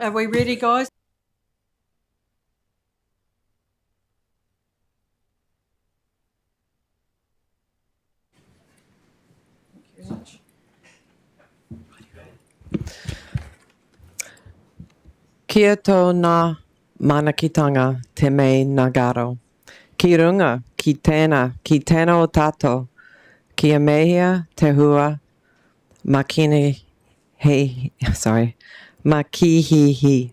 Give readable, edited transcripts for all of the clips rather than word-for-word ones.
Are we ready, guys? Thank you very much. Kia tōna manakitanga te mei nagaro. Ki runga, ki tēnā o tātou. Kia mehia te hua, makihihi.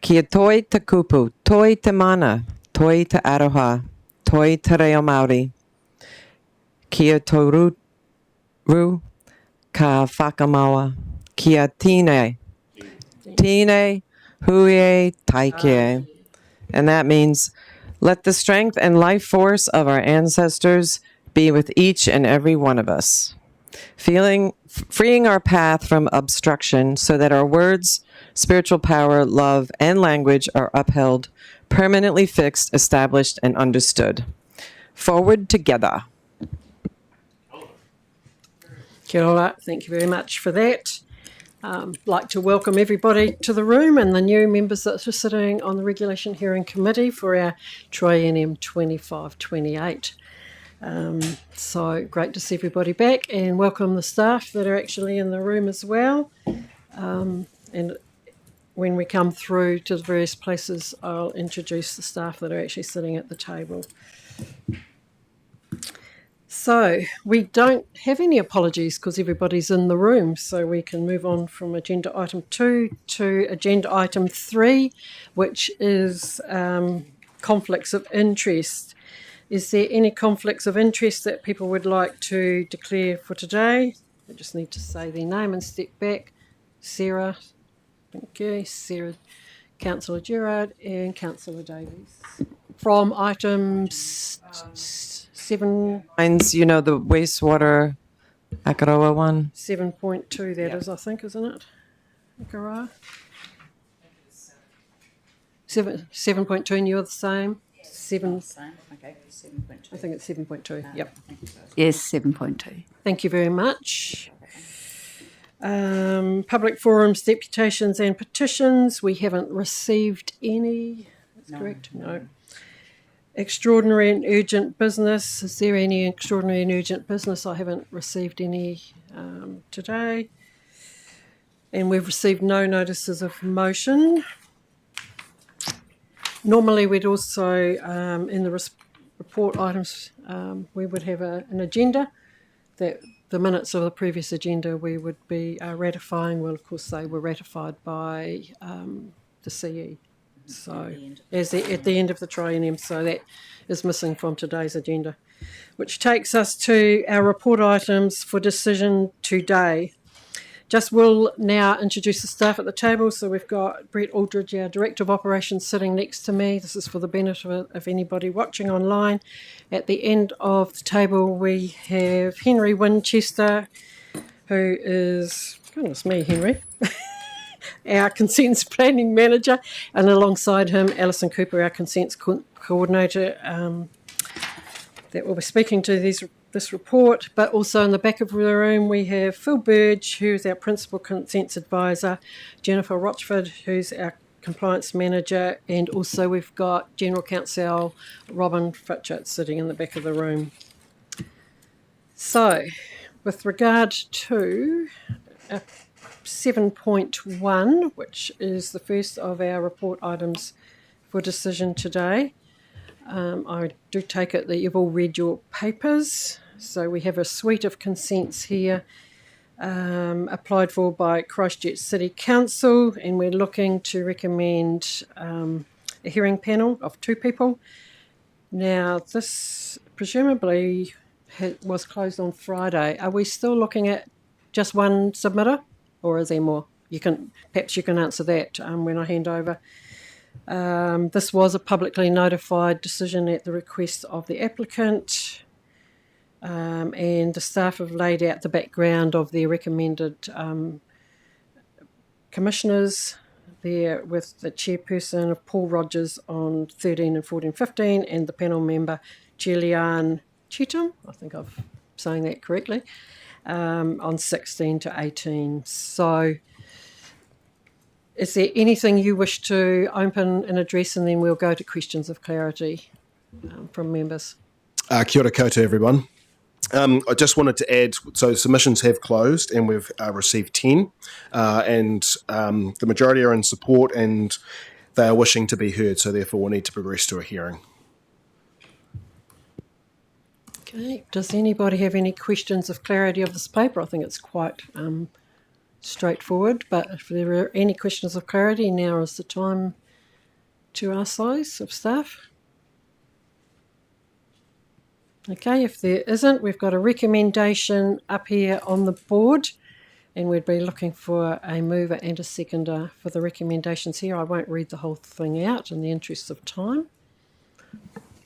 Kia toi te kupu, toi te mana, toi te aroha, toi te reo Māori. Kia tō ru, ka whakamaua. Kia tine huie taike. And that means, let the strength and life force of our ancestors be with each and every one of us. Freeing our path from obstruction so that our words, spiritual power, love, and language are upheld, permanently fixed, established, and understood. Forward together. Kia ora. Thank you very much for that. Like to welcome everybody to the room and the new members that are sitting on the Regulation Hearing Committee for our Triennium 25-28. So great to see everybody back, and welcome the staff that are actually in the room as well. And when we come through to the various places, I'll introduce the staff that are actually sitting at the table. So we don't have any apologies because everybody's in the room, so we can move on from agenda item 2 to agenda item 3, which is conflicts of interest. Is there any conflicts of interest that people would like to declare for today? I just need to say their name and step back. Sarah, thank you. Sarah, Councillor Gerard and Councillor Davies. From items 7... You know, the wastewater Akaroa one? 7.2 that is, I think, isn't it? Akaroa? 7.2 and you're the same? Okay, 7.2. I think it's 7.2, yep. Yes, 7.2. Thank you very much. Public forums, deputations and petitions. We haven't received any. That's correct? No. Extraordinary and urgent business. Is there any extraordinary and urgent business? I haven't received any today. And we've received no notices of motion. Normally we'd also, in the report items, we would have an agenda that the minutes of the previous agenda we would be ratifying. Well, of course, they were ratified by the CE. So at the end of the triennium, so that is missing from today's agenda, which takes us to our report items for decision today. Just will now introduce the staff at the table. So we've got Brett Aldridge, our Director of Operations, sitting next to me. This is for the benefit of anybody watching online. At the end of the table we have Henry Winchester, who is, goodness me, Henry, our Consents Planning Manager, and alongside him, Alison Cooper, our Consents Coordinator, that will be speaking to this report. But also in the back of the room, we have Phil Burge, who's our Principal Consents Advisor, Jennifer Rochford, who's our Compliance Manager, and also we've got General Counsel Robin Fitchett sitting in the back of the room. So, with regard to 7.1, which is the first of our report items for decision today. I do take it that you've all read your papers. So we have a suite of consents here applied for by Christchurch City Council, and we're looking to recommend a hearing panel of 2 people. Now, this presumably was closed on Friday. Are we still looking at just one submitter? Or is there more? Perhaps you can answer that when I hand over. This was a publicly notified decision at the request of the applicant, and the staff have laid out the background of their recommended commissioners there, with the chairperson of Paul Rogers on 13 and 14, 15, and the panel member Gillian Cheetham, I think I'm saying that correctly, on 16 to 18. So is there anything you wish to open and address, and then we'll go to questions of clarity from members? Kia ora koutou, everyone. I just wanted to add, so submissions have closed and we've received 10, and the majority are in support and they are wishing to be heard, so therefore we'll need to progress to a hearing. Okay, does anybody have any questions of clarity of this paper? I think it's quite straightforward, but if there are any questions of clarity, now is the time to ask those of staff. Okay, if there isn't, we've got a recommendation up here on the board, and we'd be looking for a mover and a seconder for the recommendations here. I won't read the whole thing out in the interest of time.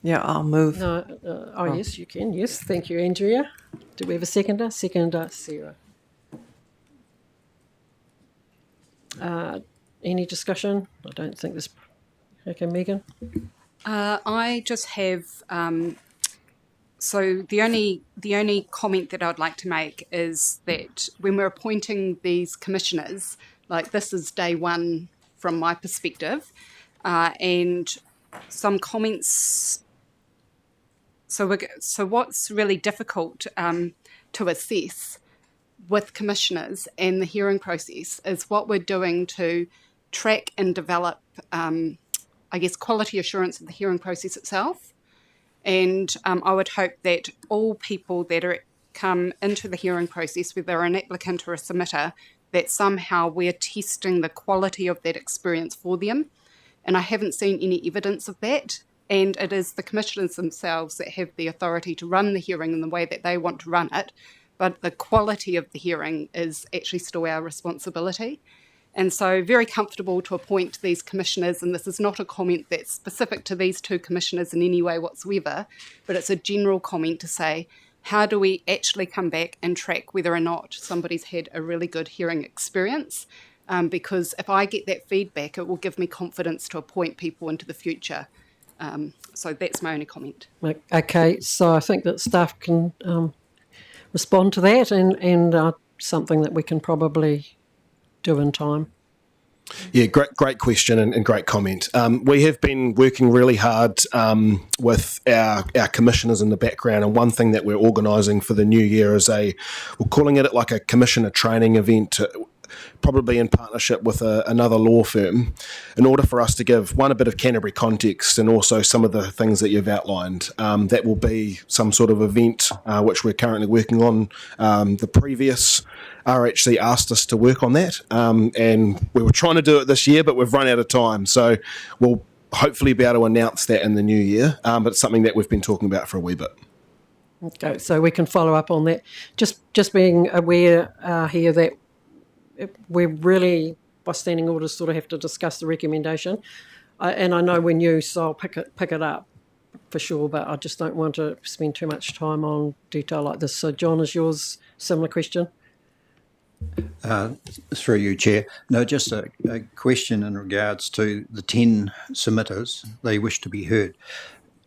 Yeah, I'll move. No, yes, you can. Yes, thank you, Andrea. Do we have a seconder? Seconder, Sarah. Any discussion? I don't think there's... Okay, Megan? I just have... So the only comment that I'd like to make is that when we're appointing these commissioners, like this is day one from my perspective, and some comments. So what's really difficult to assess with commissioners and the hearing process is what we're doing to track and develop, I guess, quality assurance of the hearing process itself. And I would hope that all people that come into the hearing process, whether they're an applicant or a submitter, that somehow we're testing the quality of that experience for them. And I haven't seen any evidence of that. And it is the commissioners themselves that have the authority to run the hearing in the way that they want to run it. But the quality of the hearing is actually still our responsibility. And so very comfortable to appoint these commissioners, and this is not a comment that's specific to these two commissioners in any way whatsoever, but it's a general comment to say, how do we actually come back and track whether or not somebody's had a really good hearing experience? Because if I get that feedback, it will give me confidence to appoint people into the future. So that's my only comment. Okay, so I think that staff can respond to that, and something that we can probably do in time. Yeah, great question and great comment. We have been working really hard with our commissioners in the background, and one thing that we're organising for the new year is we're calling it like a commissioner training event, probably in partnership with another law firm, in order for us to give a bit of Canterbury context and also some of the things that you've outlined. That will be some sort of event which we're currently working on. The previous RHC asked us to work on that, and we were trying to do it this year, but we've run out of time. So we'll hopefully be able to announce that in the new year, but it's something that we've been talking about for a wee bit. Okay, so we can follow up on that. Just being aware here that we're really, by standing orders, sort of have to discuss the recommendation. And I know we're new, so I'll pick it up for sure, but I just don't want to spend too much time on detail like this. So, John, is yours similar question? Through you, Chair. No, just a question in regards to the 10 submitters. They wish to be heard.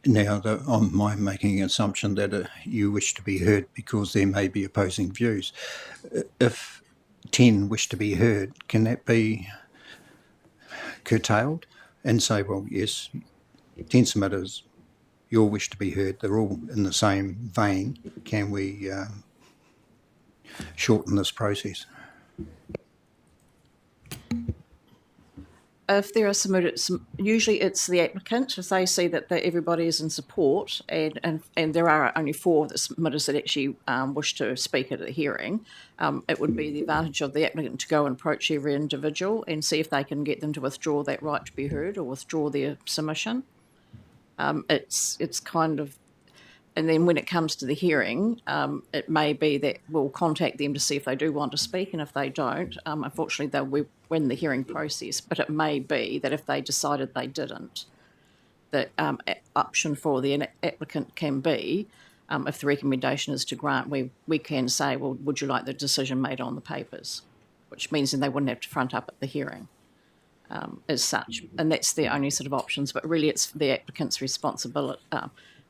Now, I'm making an assumption that you wish to be heard because there may be opposing views. If 10 wish to be heard, can that be curtailed and say, well, yes, 10 submitters, you all wish to be heard, they're all in the same vein, can we shorten this process? If there are submitted, usually it's the applicant, if they see that everybody is in support, and there are only 4 submitters that actually wish to speak at a hearing, it would be the advantage of the applicant to go and approach every individual and see if they can get them to withdraw that right to be heard or withdraw their submission. It's kind of, and then when it comes to the hearing, it may be that we'll contact them to see if they do want to speak, and if they don't, unfortunately they'll win the hearing process. But it may be that if they decided they didn't, that option for the applicant can be, if the recommendation is to grant, we can say, well, would you like the decision made on the papers? Which means then they wouldn't have to front up at the hearing as such. And that's the only sort of options, but really it's the applicant's responsibility,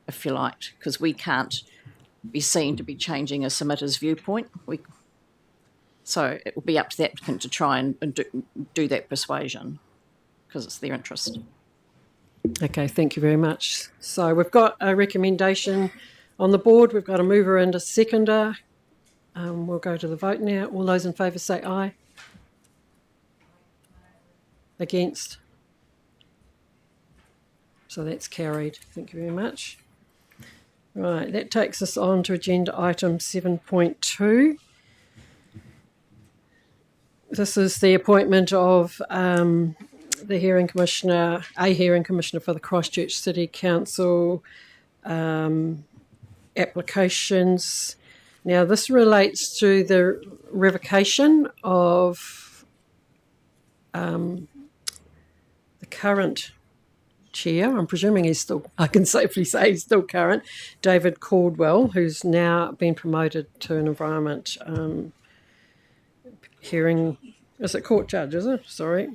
if you like, because we can't be seen to be changing a submitter's viewpoint. So it will be up to the applicant to try and do that persuasion, because it's their interest. Okay, thank you very much. So we've got a recommendation on the board. We've got a mover and a seconder. We'll go to the vote now. All those in favour say aye. Against? So that's carried. Thank you very much. Right, that takes us on to agenda item 7.2. This is the appointment of the hearing commissioner, a hearing commissioner for the Christchurch City Council applications. Now, this relates to the revocation of the current chair. I'm presuming he's still, I can safely say he's still current, David Caldwell, who's now been promoted to an environment hearing, is it court judge, is it? Sorry.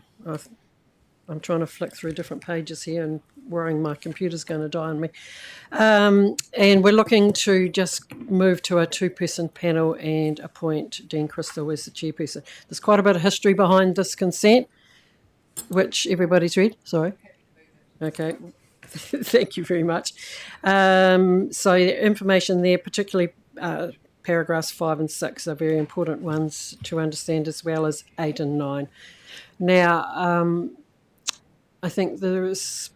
I'm trying to flick through different pages here and worrying my computer's going to die on me. And we're looking to just move to a two-person panel and appoint Dean Crystal as the chairperson. There's quite a bit of history behind this consent, which everybody's read. Sorry. Okay. Thank you very much. So the information there, particularly paragraphs 5 and 6, are very important ones to understand, as well as 8 and 9. Now, I think there is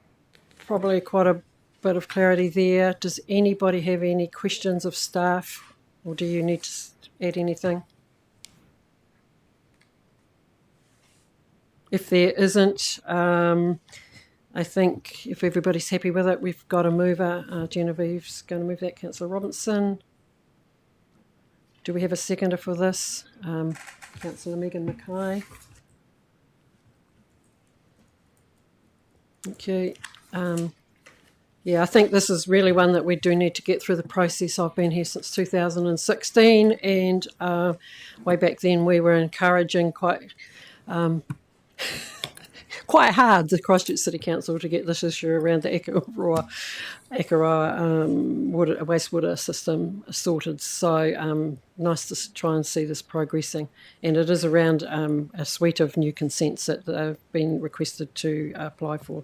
probably quite a bit of clarity there. Does anybody have any questions of staff, or do you need to add anything? If there isn't, I think if everybody's happy with it, we've got a mover. Genevieve's going to move that. Councillor Robinson. Do we have a seconder for this? Councillor Megan Mackay. Okay. Yeah, I think this is really one that we do need to get through the process. I've been here since 2016, and way back then we were encouraging quite hard the Christchurch City Council to get this issue around the Ekaroa wastewater system sorted. So nice to try and see this progressing. And it is around a suite of new consents that have been requested to apply for.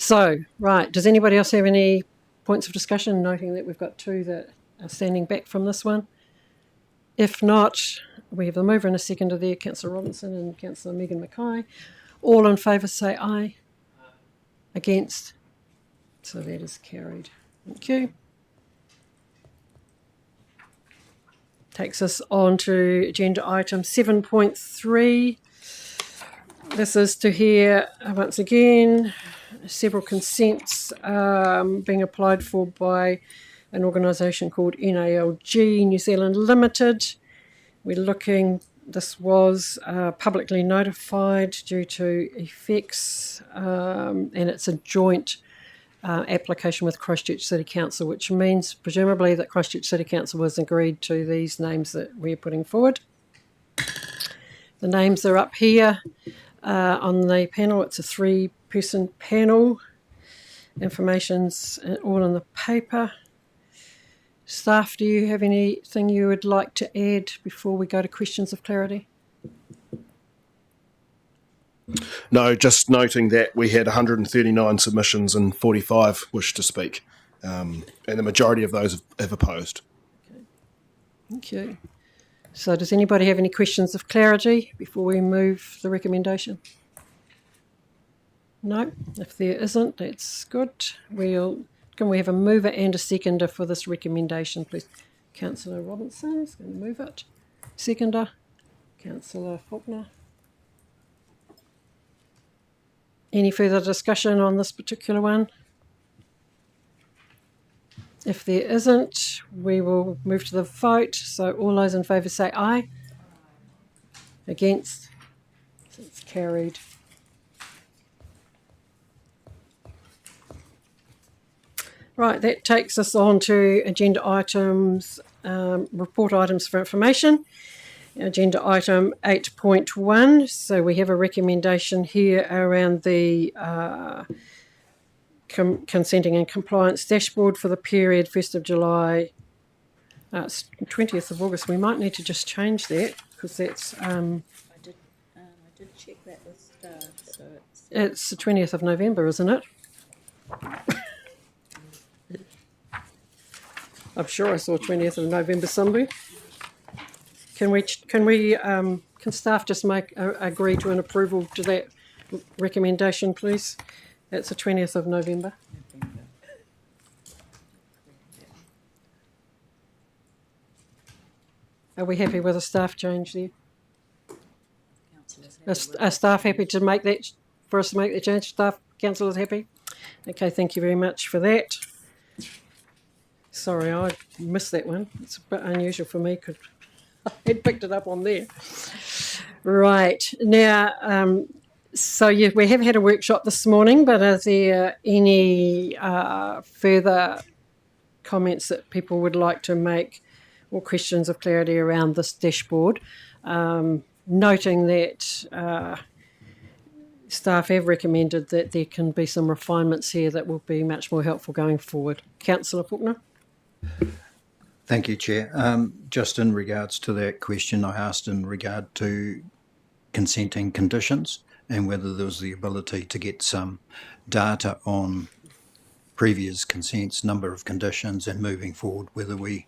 So, right, does anybody else have any points of discussion, noting that we've got two that are standing back from this one? If not, we have a mover and a seconder there, Councillor Robinson and Councillor Megan Mackay. All in favour say aye. Against? So that is carried. Thank you. Takes us on to agenda item 7.3. This is to hear, once again, several consents being applied for by an organisation called NALG New Zealand Limited. We're looking, this was publicly notified due to effects, and it's a joint application with Christchurch City Council, which means presumably that Christchurch City Council has agreed to these names that we're putting forward. The names are up here on the panel. It's a 3-person panel. Information's all in the paper. Staff, do you have anything you would like to add before we go to questions of clarity? No, just noting that we had 139 submissions and 45 wish to speak, and the majority of those have opposed. Okay. Thank you. So does anybody have any questions of clarity before we move the recommendation? No? If there isn't, that's good. Can we have a mover and a seconder for this recommendation, please? Councillor Robinson is going to move it. Seconder, Councillor Faulkner. Any further discussion on this particular one? If there isn't, we will move to the vote. So all those in favour say aye. Against? So it's carried. Right, that takes us on to agenda items, report items for information. Agenda item 8.1. So we have a recommendation here around the consenting and compliance dashboard for the period 1st of July, it's 20th of August. We might need to just change that. because that's I did check that with staff, so it's the 20th of November, isn't it? I'm sure I saw 20th of November somewhere. Can staff just agree to an approval to that recommendation, please? That's the 20th of November. Are we happy with a staff change there? Are staff happy to make that, for us to make that change? Staff, councillors happy? Okay, thank you very much for that. Sorry, I missed that one. It's a bit unusual for me because I had picked it up on there. Right, now, so yeah, we have had a workshop this morning, but are there any further comments that people would like to make or questions of clarity around this dashboard? Noting that staff have recommended that there can be some refinements here that will be much more helpful going forward. Councillor Faulkner? Thank you, Chair. Just in regards to that question I asked in regard to consenting conditions and whether there was the ability to get some data on previous consents, number of conditions, and moving forward, whether we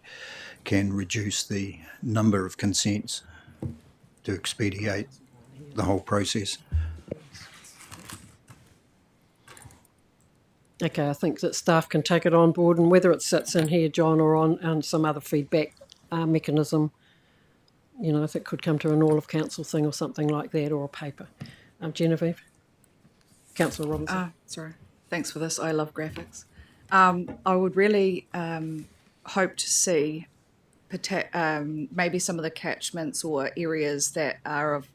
can reduce the number of consents to expedite the whole process. Okay, I think that staff can take it on board, and whether it sits in here, John, or on some other feedback mechanism, you know, if it could come to an all-of-council thing or something like that, or a paper. Genevieve? Councillor Robinson? Sorry. Thanks for this. I love graphics. I would really hope to see maybe some of the catchments or areas that are of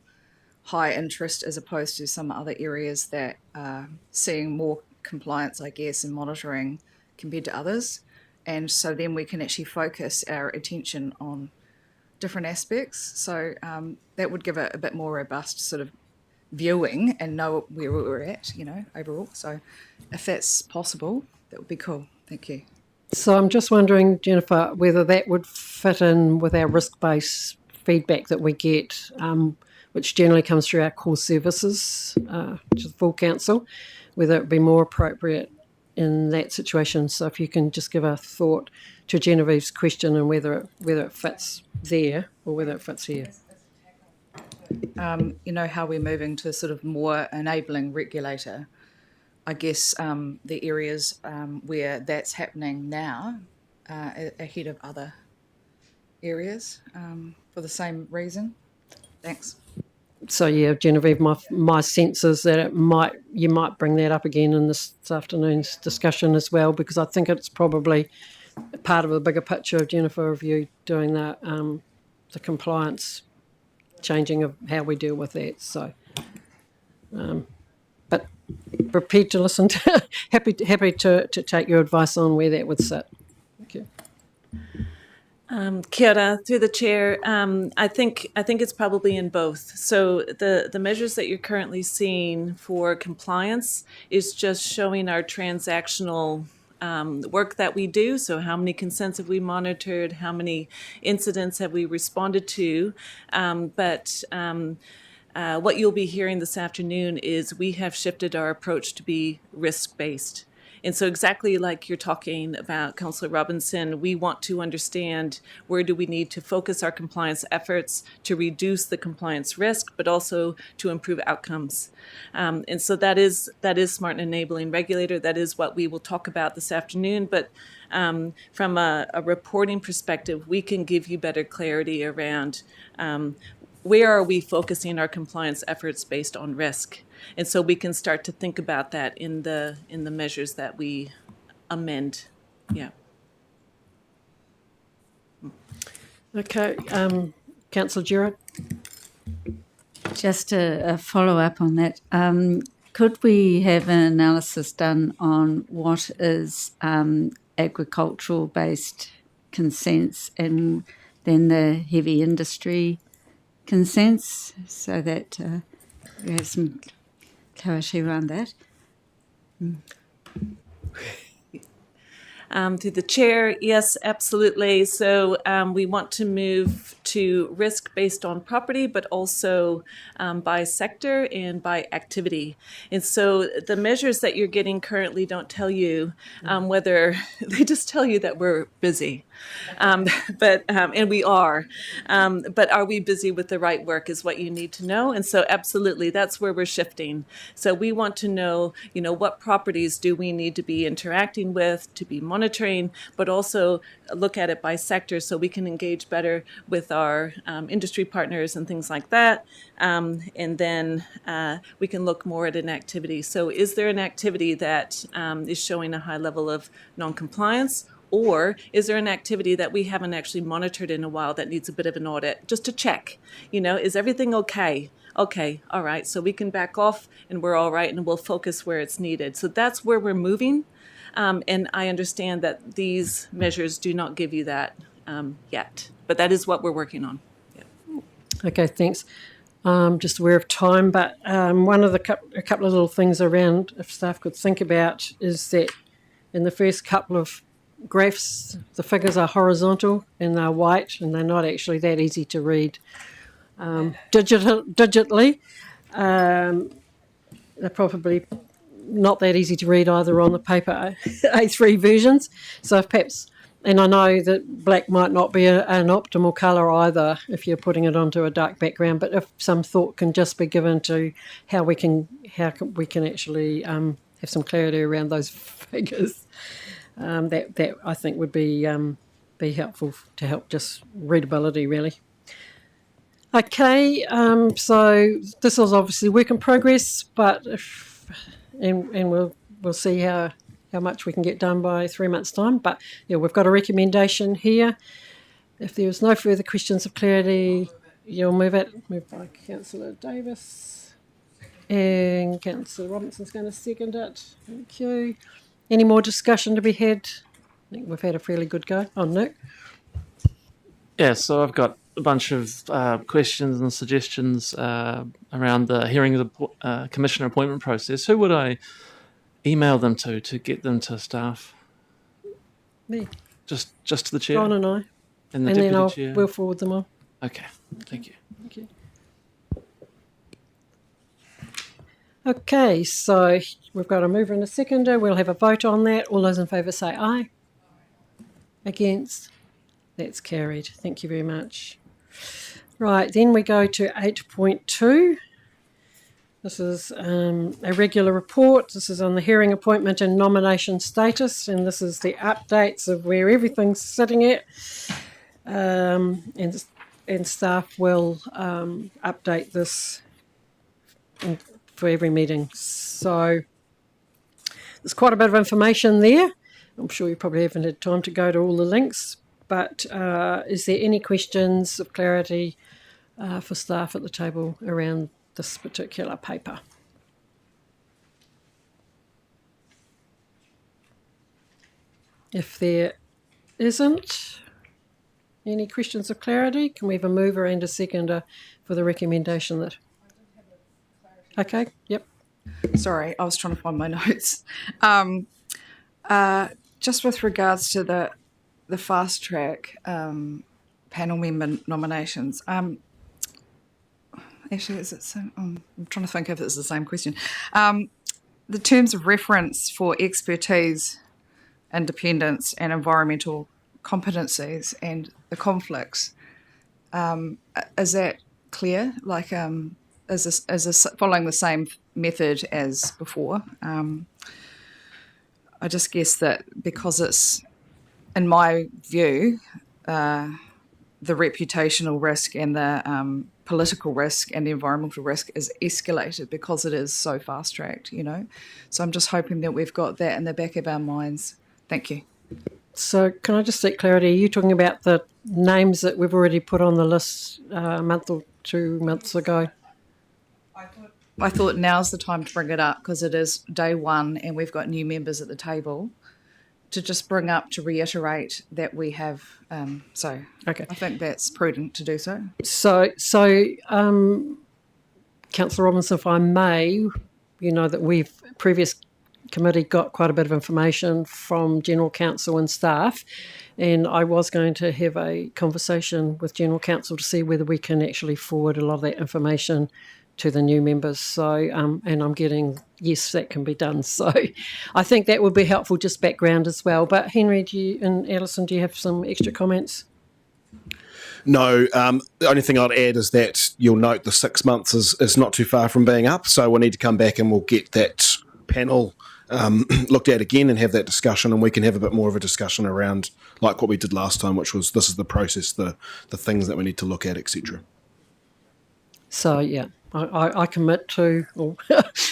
high interest as opposed to some other areas that are seeing more compliance, I guess, and monitoring compared to others. And so then we can actually focus our attention on different aspects. So that would give it a bit more robust sort of viewing and know where we're at, you know, overall. So if that's possible, that would be cool. Thank you. So I'm just wondering, Jennifer, whether that would fit in with our risk-based feedback that we get, which generally comes through our core services, which is full council, whether it would be more appropriate in that situation. So if you can just give a thought to Genevieve's question and whether it fits there or whether it fits here. You know, how we're moving to sort of more enabling regulator. I guess the areas where that's happening now ahead of other areas for the same reason. Thanks. So yeah, Genevieve, my sense is that you might bring that up again in this afternoon's discussion as well, because I think it's probably part of a bigger picture, Jennifer, of you doing the compliance changing of how we deal with that. So, but prepared to listen to, happy to take your advice on where that would sit. Thank you. Kia ora, through the chair. I think it's probably in both. So the measures that you're currently seeing for compliance is just showing our transactional work that we do. So how many consents have we monitored? How many incidents have we responded to? But what you'll be hearing this afternoon is we have shifted our approach to be risk-based. And so exactly like you're talking about, Councillor Robinson, we want to understand where do we need to focus our compliance efforts to reduce the compliance risk, but also to improve outcomes. And so that is Smart and Enabling Regulator. That is what we will talk about this afternoon. But from a reporting perspective, we can give you better clarity around where are we focusing our compliance efforts based on risk. And so we can start to think about that in the measures that we amend. Yeah. Okay, Councillor Gerard. Just a follow-up on that. Could we have an analysis done on what is agricultural-based consents and then the heavy industry consents, so that we have some clarity around that? Through the chair, yes, absolutely. So we want to move to risk based on property, but also by sector and by activity. And so the measures that you're getting currently don't tell you whether, they just tell you that we're busy. And we are. But are we busy with the right work is what you need to know. And so absolutely, that's where we're shifting. So we want to know, what properties do we need to be interacting with, to be monitoring, but also look at it by sector so we can engage better with our industry partners and things like that. And then we can look more at an activity. So is there an activity that is showing a high level of non-compliance? Or is there an activity that we haven't actually monitored in a while that needs a bit of an audit, just to check, is everything okay? Okay, all right, so we can back off and we're all right and we'll focus where it's needed. So that's where we're moving. And I understand that these measures do not give you that yet, but that is what we're working on. Yeah. Okay, thanks. Just aware of time, but one of a couple of little things around, if staff could think about, is that in the first couple of graphs, the figures are horizontal and they're white, and they're not actually that easy to read digitally. They're probably not that easy to read either on the paper A3 versions. So if perhaps, and I know that black might not be an optimal colour either if you're putting it onto a dark background, but if some thought can just be given to how we can actually have some clarity around those figures, that I think would be helpful to help just readability, really. Okay, so this is obviously work in progress, but we'll see how much we can get done by 3 months' time. But yeah, we've got a recommendation here. If there's no further questions of clarity, you'll move by Councillor Davis, and Councillor Robinson's going to second it. Thank you. Any more discussion to be had? I think we've had a fairly good go. Oh, Nick? Yeah, so I've got a bunch of questions and suggestions around the hearing of the commissioner appointment process. Who would I email them to get them to staff? Me. Just to the chair? Ron and I. And the deputy chair? We'll forward them on. Okay, thank you. Thank you. Okay, so we've got a mover and a seconder. We'll have a vote on that. All those in favour say aye. Against? That's carried. Thank you very much. Right, then we go to 8.2. This is a regular report. This is on the hearing appointment and nomination status, and this is the updates of where everything's sitting at. And staff will update this for every meeting. So there's quite a bit of information there. I'm sure you probably haven't had time to go to all the links, but is there any questions of clarity for staff at the table around this particular paper? If there isn't any questions of clarity, can we have a mover and a seconder for the recommendation that... Okay, yep. Sorry, I was trying to find my notes. Just with regards to the fast track panel member nominations, actually, is it same? I'm trying to think if it's the same question. The terms of reference for expertise, independence, and environmental competencies and the conflicts, is that clear? Like, is this following the same method as before? I just guess that because it's, in my view, the reputational risk and the political risk and the environmental risk is escalated because it is so fast-tracked, So I'm just hoping that we've got that in the back of our minds. Thank you. So can I just seek clarity? Are you talking about the names that we've already put on the list a month or 2 months ago? I thought now's the time to bring it up because it is day one and we've got new members at the table to just bring up to reiterate that we have. Okay. I think that's prudent to do so. So, Councillor Robinson, if I may, that we've previous committee got quite a bit of information from General Counsel and staff, and I was going to have a conversation with General Counsel to see whether we can actually forward a lot of that information to the new members. So, and I'm getting, yes, that can be done. So I think that would be helpful, just background as well. But Henry, and Alison, do you have some extra comments? No, the only thing I'd add is that you'll note the 6 months is not too far from being up, so we'll need to come back and we'll get that panel looked at again and have that discussion, and we can have a bit more of a discussion around like what we did last time, which was this is the process, the things that we need to look at, etc. So, yeah. I commit to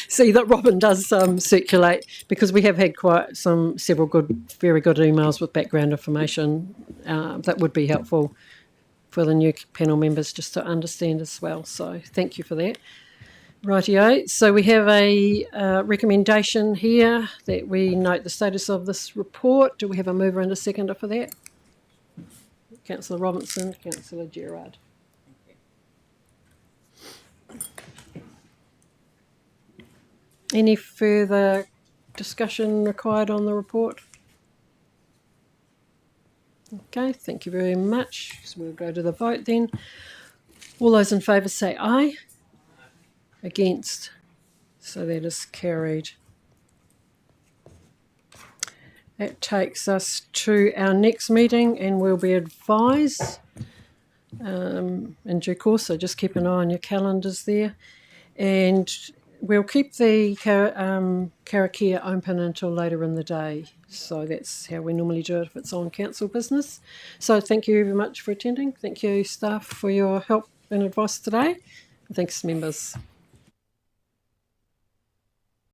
see that Robin does circulate, because we have had several very good emails with background information that would be helpful for the new panel members just to understand as well. So thank you for that. Rightio. So we have a recommendation here that we note the status of this report. Do we have a mover and a seconder for that? Councillor Robinson, Councillor Gerard. Any further discussion required on the report? Okay, thank you very much. So we'll go to the vote then. All those in favour say aye. Against. So that is carried. That takes us to our next meeting, and we'll be advised in due course, so just keep an eye on your calendars there. And we'll keep the Karakia open until later in the day. So that's how we normally do it if it's on council business. So thank you very much for attending. Thank you, staff, for your help and advice today. Thanks, members.